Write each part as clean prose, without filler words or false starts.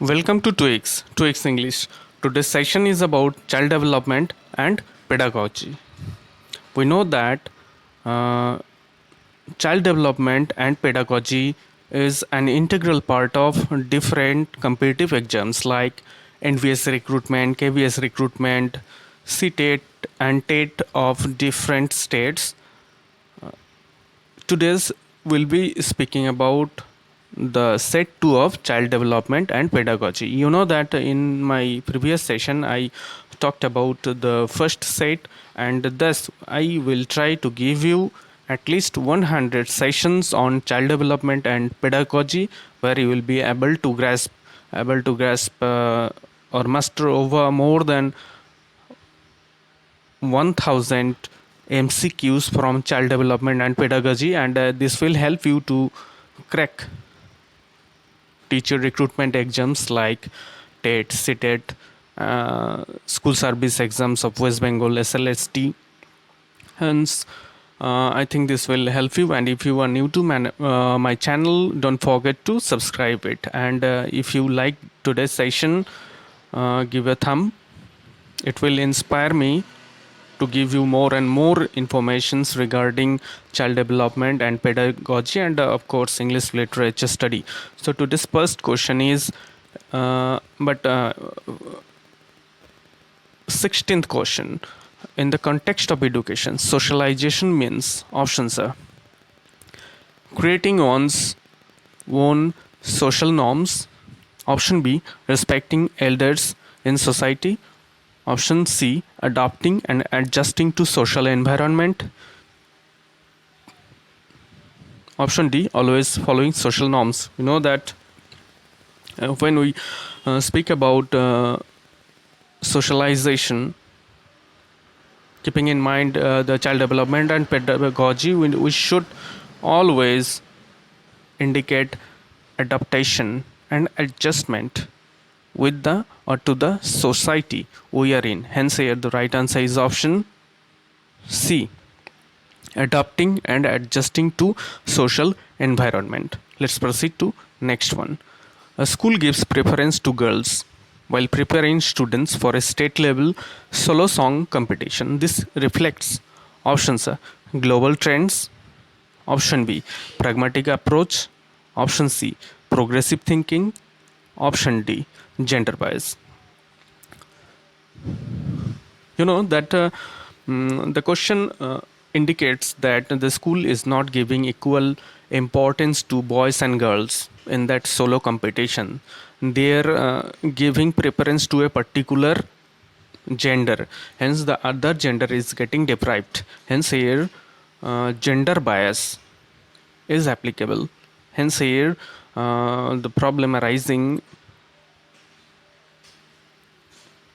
Welcome to 2x English. Today's session is about child development and pedagogy. We know that uh, child development and pedagogy is an integral part of different competitive exams like NVS recruitment, KVS recruitment, CTET and TET of different states. Today's we'll be speaking about the set 2 of child development and pedagogy. You know that in my previous session I talked about the first set, and thus I will try to give you at least 100 sessions on child development and pedagogy where you will be able to grasp or master over more than 1000 MCQs from child development and pedagogy, and this will help you to crack teacher recruitment exams like TET, CTET, school service exams of West Bengal, SLST. Hence, I think this will help you. And if you are new to my channel, don't forget to subscribe it. And if you like today's session, give a thumb. It will inspire me to give you more and more informations regarding child development and pedagogy, and of course English literature study. So today's first question is 16th question: in the context of education, socialization means options are creating one's own social norms, option B, respecting elders in society, option C, adapting and adjusting to social environment, option D, always following social norms. You know that when we speak about socialization, keeping in mind the child development and pedagogy, we should always indicate adaptation and adjustment with the or to the society we are in. Hence here the right answer is option C, adapting and adjusting to social environment. Let's proceed to next one. A school gives preference to girls while preparing students for a state level solo song competition. This reflects options A, global trends, option B, pragmatic approach, option C, progressive thinking, option D, gender bias. You know that the question indicates that the school is not giving equal importance to boys and girls in that solo competition. They're giving preference to a particular gender, hence the other gender is getting deprived. Hence here gender bias is applicable. Hence here the problem arising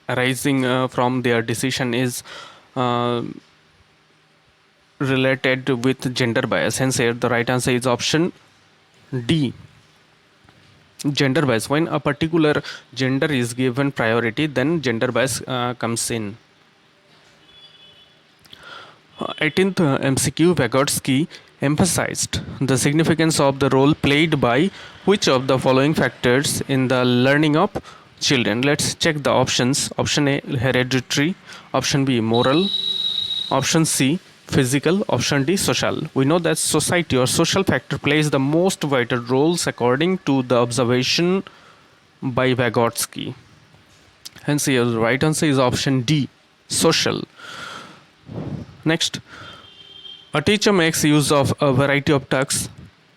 from their decision is uh, related with gender bias. Hence here the right answer is option D, gender bias. When a particular gender is given priority, then gender bias comes in. 18th MCQ, Vygotsky emphasized the significance of the role played by which of the following factors in the learning of children. Let's check the options. Option A, hereditary, option B, moral, option C, physical, option D, social. We know that society or social factor plays the most vital roles according to the observation by Vygotsky. Hence here the right answer is option D, social. Next, a teacher makes use of a variety of tasks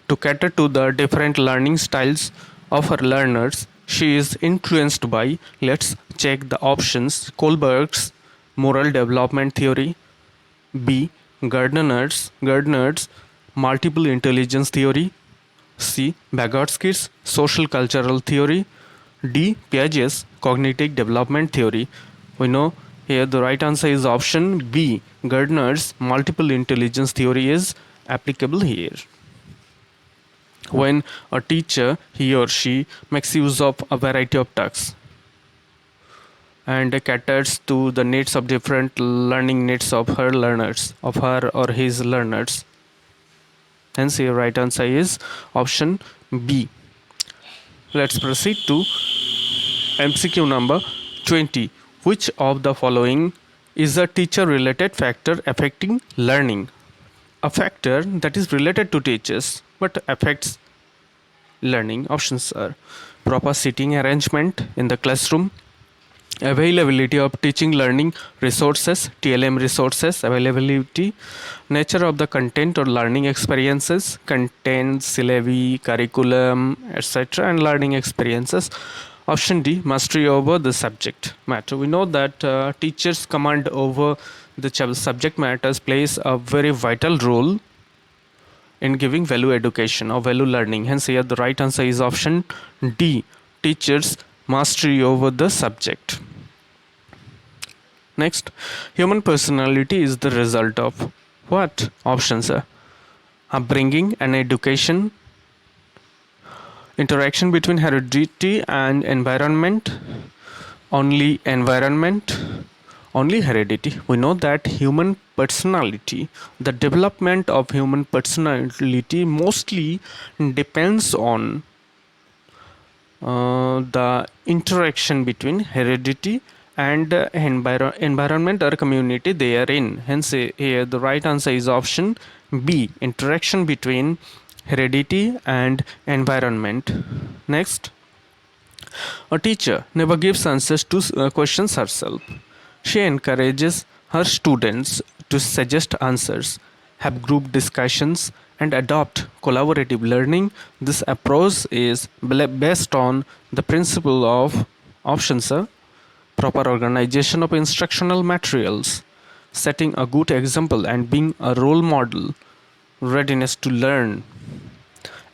to cater to the different learning styles of her learners. She is influenced by, let's check the options: Kohlberg's moral development theory, B, Gardner's multiple intelligence theory, C, Vygotsky's social cultural theory, D, Piaget's cognitive development theory. We know here the right answer is option B, Gardner's multiple intelligence theory is applicable here. When a teacher, he or she, makes use of a variety of tasks and caters to the needs of different learning needs of her learners, of her or his learners. Hence, your right answer is option B. Let's proceed to MCQ number 20. Which of the following is a teacher related factor affecting learning? A factor that is related to teachers but affects learning. Options are proper seating arrangement in the classroom, availability of teaching learning resources, TLM resources availability, nature of the content or learning experiences, content, syllabi, curriculum, etc., and learning experiences. Option D, mastery over the subject matter. We know that teachers' command over the subject matters plays a very vital role in giving value education or value learning. Hence, here the right answer is option D, teachers' mastery over the subject. Next, human personality is the result of what? Options are upbringing and education, interaction between heredity and environment, only environment, only heredity. We know that human personality, the development of human personality mostly depends on the interaction between heredity and environment or community they are in. Hence, here the right answer is option B, interaction between heredity and environment. Next, a teacher never gives answers to questions herself. She encourages her students to suggest answers, have group discussions, and adopt collaborative learning. This approach is based on the principle of options A, proper organization of instructional materials, setting a good example and being a role model, readiness to learn,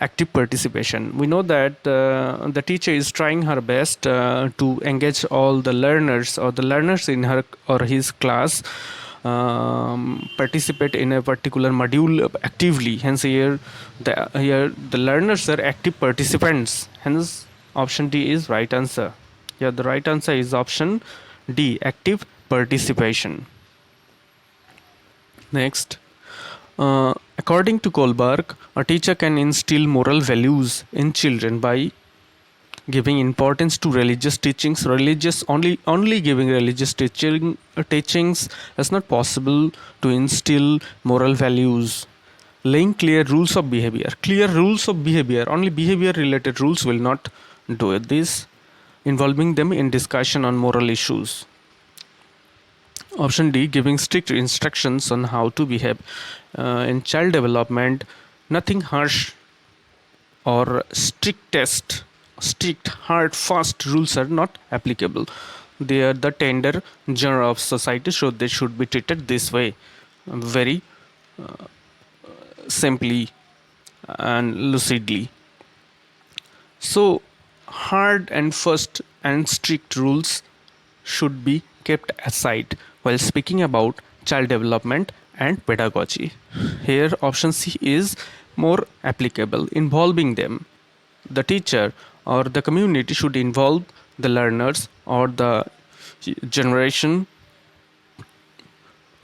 active participation. We know that the teacher is trying her best to engage all the learners or the learners in her or his class participate in a particular module actively. Hence, here the learners are active participants. Hence, option D is right answer. Here the right answer is option D, active participation. Next, according to Kohlberg, a teacher can instill moral values in children by giving importance to religious teachings. Only giving religious teachings is not possible to instill moral values. Laying clear rules of behavior. Clear rules of behavior. Only behavior related rules will not do this. Involving them in discussion on moral issues. Option D, giving strict instructions on how to behave. In child development, nothing harsh or strict, hard, fast rules are not applicable. They are the tender genre of society, so they should be treated this way, very simply and lucidly. So, hard and fast and strict rules should be kept aside while speaking about child development and pedagogy. Here, option C is more applicable, involving them. The teacher or the community should involve the learners or the generation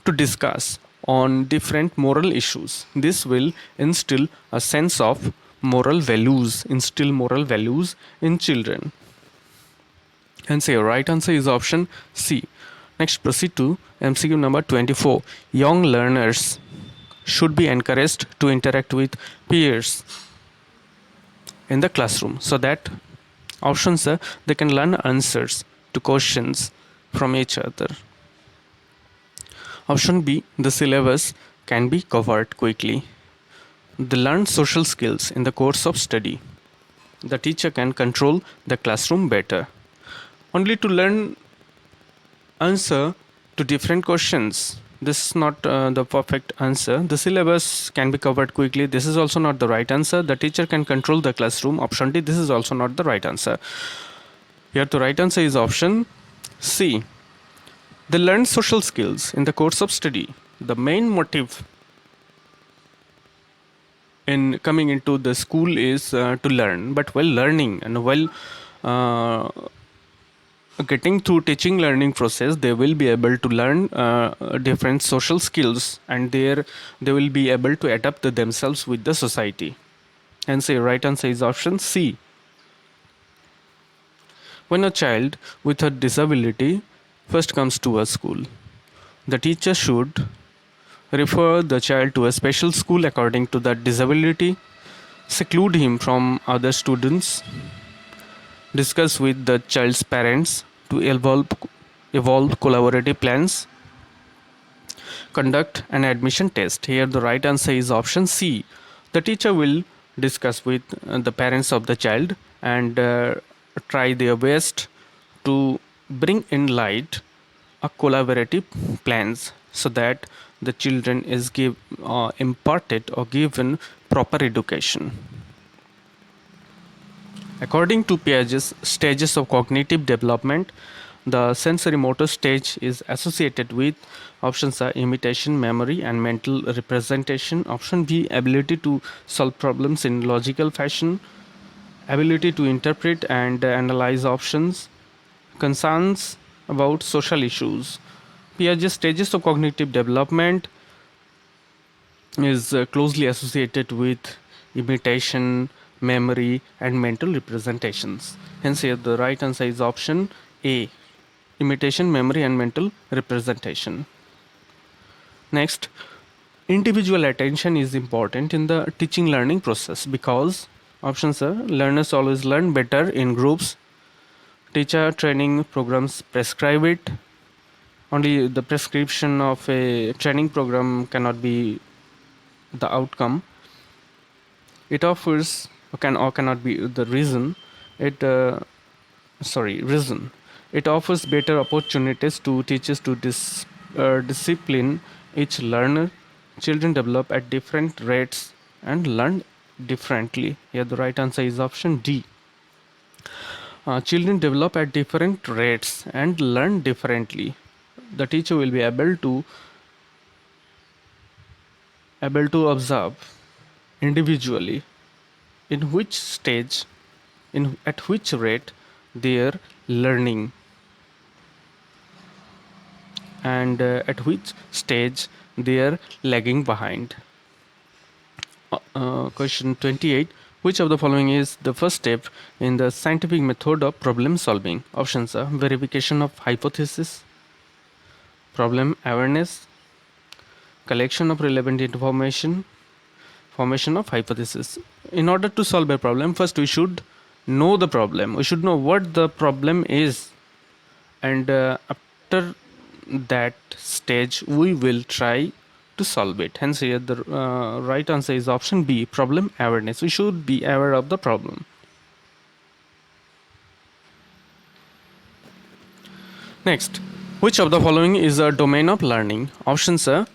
to discuss on different moral issues. This will instill a sense of instill moral values in children. And say right answer is option C. Next, proceed to MCQ number 24. Young learners should be encouraged to interact with peers in the classroom so that options are they can learn answers to questions from each other. Option B, the syllabus can be covered quickly. They learn social skills in the course of study. The teacher can control the classroom better. Only to learn answer to different questions. This is not the perfect answer. The syllabus can be covered quickly. This is also not the right answer. The teacher can control the classroom. Option D, this is also not the right answer. Here the right answer is option C. They learn social skills in the course of study. The main motive in coming into the school is to learn, but while learning and while getting through teaching learning process, they will be able to learn different social skills, and there they will be able to adapt themselves with the society. And say right answer is option C. When a child with a disability first comes to a school, the teacher should refer the child to a special school according to that disability, seclude him from other students, discuss with the child's parents to evolve collaborative plans, conduct an admission test. Here the right answer is option C. The teacher will discuss with the parents of the child and try their best to bring in light a collaborative plans so that the children is imparted or given proper education. According to Piaget's stages of cognitive development, the sensory motor stage is associated with options are imitation, memory, and mental representation. Option B, ability to solve problems in logical fashion, ability to interpret and analyze options, concerns about social issues. Piaget's stages of cognitive development is closely associated with imitation, memory, and mental representations. Hence, here the right answer is option A, imitation, memory, and mental representation. Next, individual attention is important in the teaching learning process because options are learners always learn better in groups, teacher training programs prescribe it, only the prescription of a training program cannot be the outcome. It offers or cannot be the reason. Reason. It offers better opportunities to teachers to discipline each learner. Children develop at different rates and learn differently. Here, the right answer is option D. Children develop at different rates and learn differently. The teacher will be able to observe individually in which stage, at which rate they are learning, and at which stage they are lagging behind. Question 28. Which of the following is the first step in the scientific method of problem solving? Options are verification of hypothesis, problem awareness, collection of relevant information, formation of hypothesis. In order to solve a problem, first we should know the problem. We should know what the problem is, and after that stage we will try to solve it. Hence, here the right answer is option B, problem awareness. We should be aware of the problem. Next, which of the following is a domain of learning? Options are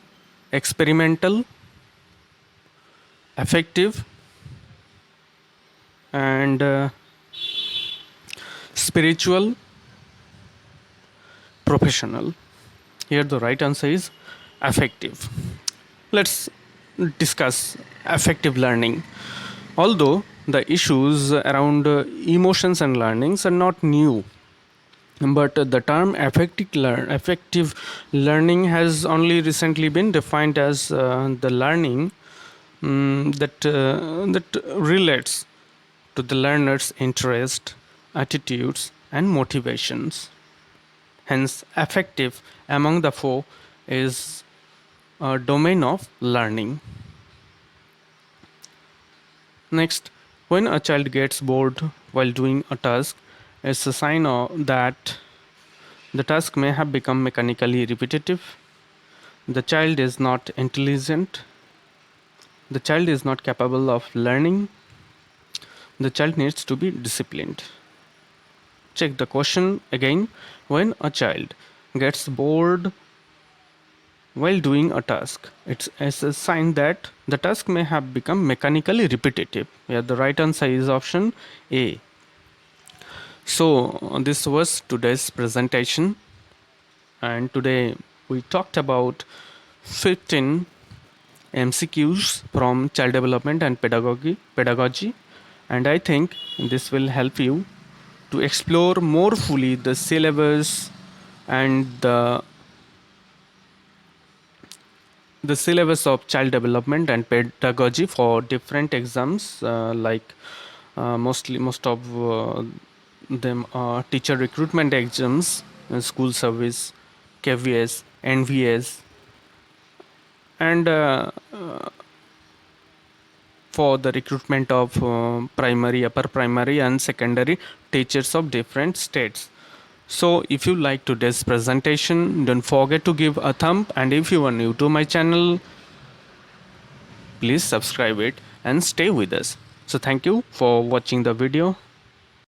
experimental, affective, and spiritual, professional. Here the right answer is affective. Let's discuss affective learning. Although the issues around emotions and learnings are not new, but the term affective learning has only recently been defined as the learning that relates to the learner's interest, attitudes, and motivations. Hence, affective among the four is a domain of learning. Next, when a child gets bored while doing a task, it's a sign that the task may have become mechanically repetitive. The child is not intelligent. The child is not capable of learning. The child needs to be disciplined. Check the question again. When a child gets bored while doing a task, it's a sign that the task may have become mechanically repetitive. Yeah, the right answer is option A. So this was today's presentation, and today we talked about 15 MCQs from child development and pedagogy, and I think this will help you to explore more fully the syllabus and the syllabus of child development and pedagogy for different exams, like most of them are teacher recruitment exams, school service, KVS, NVS, and for the recruitment of primary, upper primary, and secondary teachers of different states. So if you like today's presentation, don't forget to give a thumb, and if you are new to my channel, please subscribe it and stay with us. So thank you for watching the video.